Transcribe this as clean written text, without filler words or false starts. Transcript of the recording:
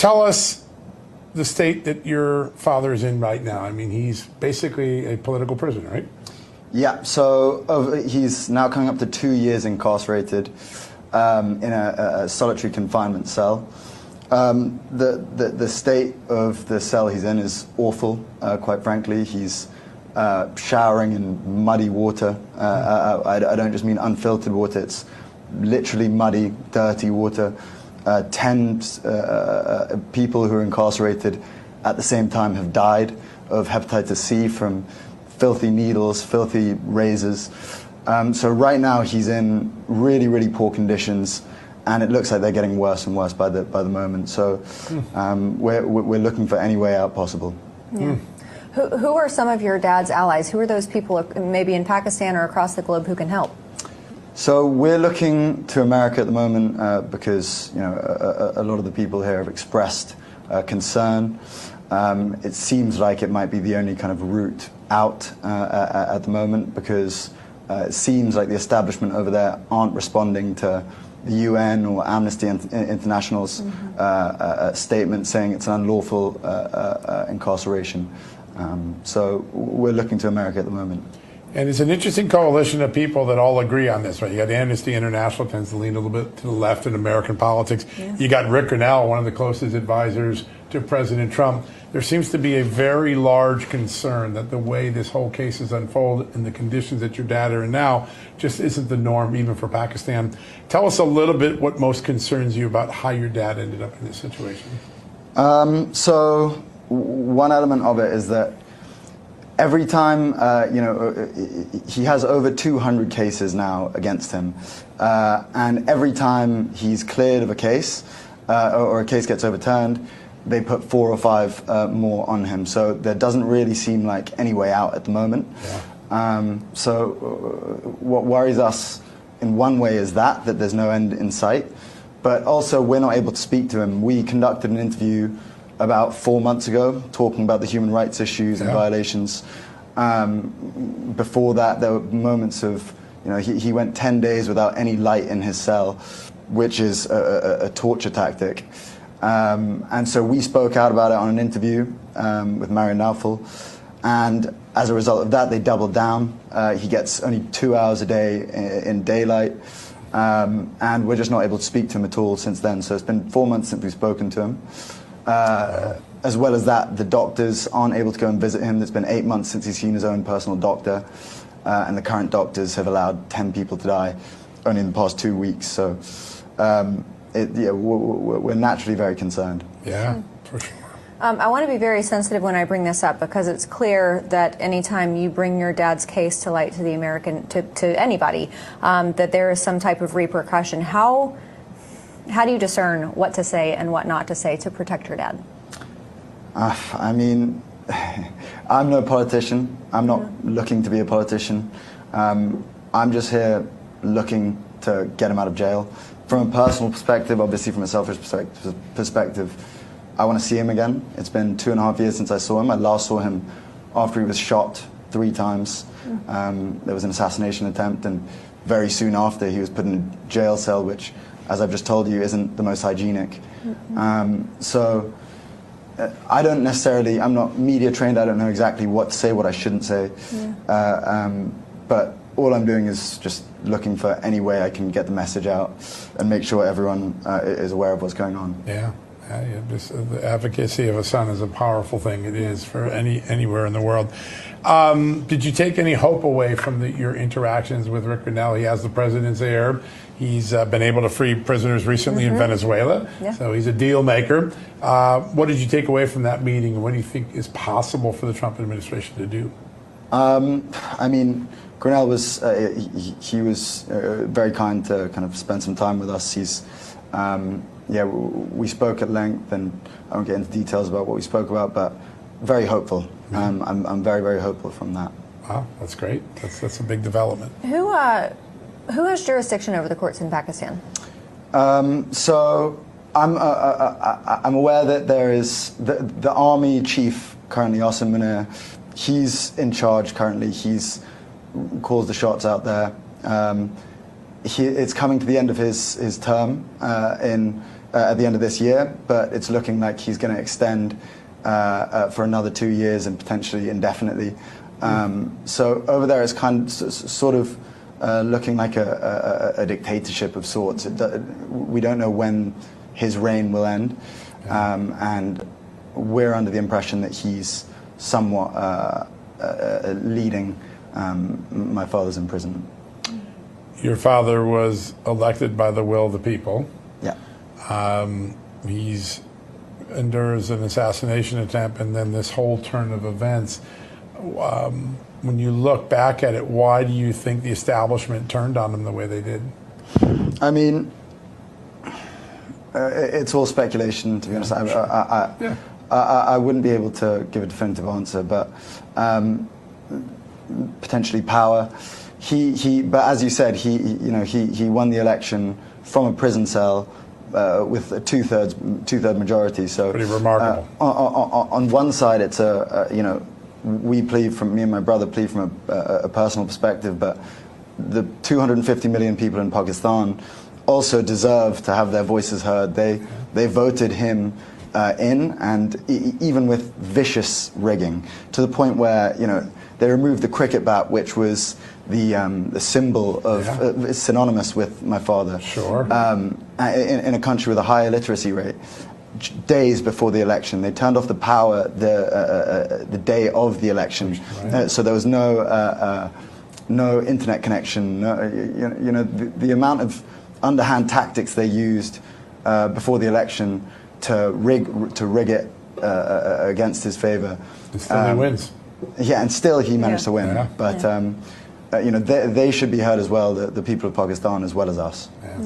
Tell us the state that your father is in right now. I mean, he's basically a political prisoner, right? Yeah, so he's now coming up to 2 years incarcerated in a solitary confinement cell. The state of the cell he's in is awful, quite frankly. He's showering in muddy water. I don't just mean unfiltered water, it's literally muddy, dirty water. 10 people who are incarcerated at the same time have died of hepatitis C from filthy needles, filthy razors. So right now he's in really, really poor conditions, and it looks like they're getting worse and worse by the moment. So we're looking for any way out possible. Yeah. Who are some of your dad's allies? Who are those people, maybe in Pakistan or across the globe, who can help? So we're looking to America at the moment because a lot of the people here have expressed concern. It seems like it might be the only kind of route out at the moment, because it seems like the establishment over there aren't responding to the UN or Amnesty International's statement saying it's an unlawful incarceration. So we're looking to America at the moment. And it's an interesting coalition of people that all agree on this, right? You got Amnesty International, tends to lean a little bit to the left in American politics. Yeah. You got Rick Grinnell, one of the closest advisors to President Trump. There seems to be a very large concern that the way this whole case is unfolded and the conditions that your dad are in now just isn't the norm, even for Pakistan. Tell us a little bit what most concerns you about how your dad ended up in this situation. So one element of it is that every time, he has over 200 cases now against him, and every time he's cleared of a case or a case gets overturned, they put 4 or 5 more on him. So there doesn't really seem like any way out at the moment. Yeah. So what worries us in one way is that there's no end in sight, but also we're not able to speak to him. We conducted an interview about 4 months ago, talking about the human rights issues and violations. Before that, there were moments of, he went 10 days without any light in his cell, which is a torture tactic. And so we spoke out about it on an interview with Marian Naufel, and as a result of that, they doubled down. He gets only 2 hours a day in daylight, and we're just not able to speak to him at all since then. So it's been 4 months since we've spoken to him. As well as that, the doctors aren't able to go and visit him. It's been 8 months since he's seen his own personal doctor, and the current doctors have allowed 10 people to die only in the past 2 weeks. So we're naturally very concerned. Yeah, for sure. I want to be very sensitive when I bring this up, because it's clear that anytime you bring your dad's case to light to the American, to anybody, that there is some type of repercussion. How do you discern what to say and what not to say to protect your dad? I mean, I'm no politician. I'm not looking to be a politician. I'm just here looking to get him out of jail. From a personal perspective, obviously from a selfish perspective, I want to see him again. It's been 2.5 years since I saw him. I last saw him after he was shot 3 times. There was an assassination attempt, and very soon after he was put in a jail cell, which, as I've just told you, isn't the most hygienic. So I don't necessarily, I'm not media trained, I don't know exactly what to say, what I shouldn't say. But all I'm doing is just looking for any way I can get the message out and make sure everyone is aware of what's going on. Yeah. The advocacy of a son is a powerful thing. It is for anywhere in the world. Did you take any hope away from your interactions with Rick Grinnell? He has the president's ear. He's been able to free prisoners recently in Venezuela, so he's a deal maker. What did you take away from that meeting, and what do you think is possible for the Trump administration to do? I mean, Grinnell was he was very kind to kind of spend some time with us. He's we spoke at length, and I won't get into details about what we spoke about, but very hopeful. I'm very, very hopeful from that. Wow, that's great. That's a big development. Who has jurisdiction over the courts in Pakistan? So I'm aware that there is the army chief currently, Qasim. He's in charge currently. He's calls the shots out there. It's coming to the end of his term at the end of this year, but it's looking like he's going to extend for another 2 years and potentially indefinitely. So over there, it's sort of looking like a dictatorship of sorts. We don't know when his reign will end, and we're under the impression that he's somewhat leading my father's imprisonment. Your father was elected by the will of the people. Yeah. He's endures an assassination attempt and then this whole turn of events. When you look back at it, why do you think the establishment turned on him the way they did? I mean, it's all speculation, to be honest. I wouldn't be able to give a definitive answer, but potentially power. But as you said, he won the election from a prison cell with a two-third majority. So pretty remarkable. On one side, it's me and my brother plead from a personal perspective, but the 250 million people in Pakistan also deserve to have their voices heard. They voted him in, and even with vicious rigging, to the point where they removed the cricket bat, which was the symbol of synonymous with my father. Sure. In a country with a high illiteracy rate. Days before the election, they turned off the power the day of the election, right. So there was no internet connection. The amount of underhand tactics they used before the election to rig it against his favor. And still he wins. Yeah, and still he managed to win. Yeah. But they should be heard as well, the people of Pakistan as well as us. Yeah.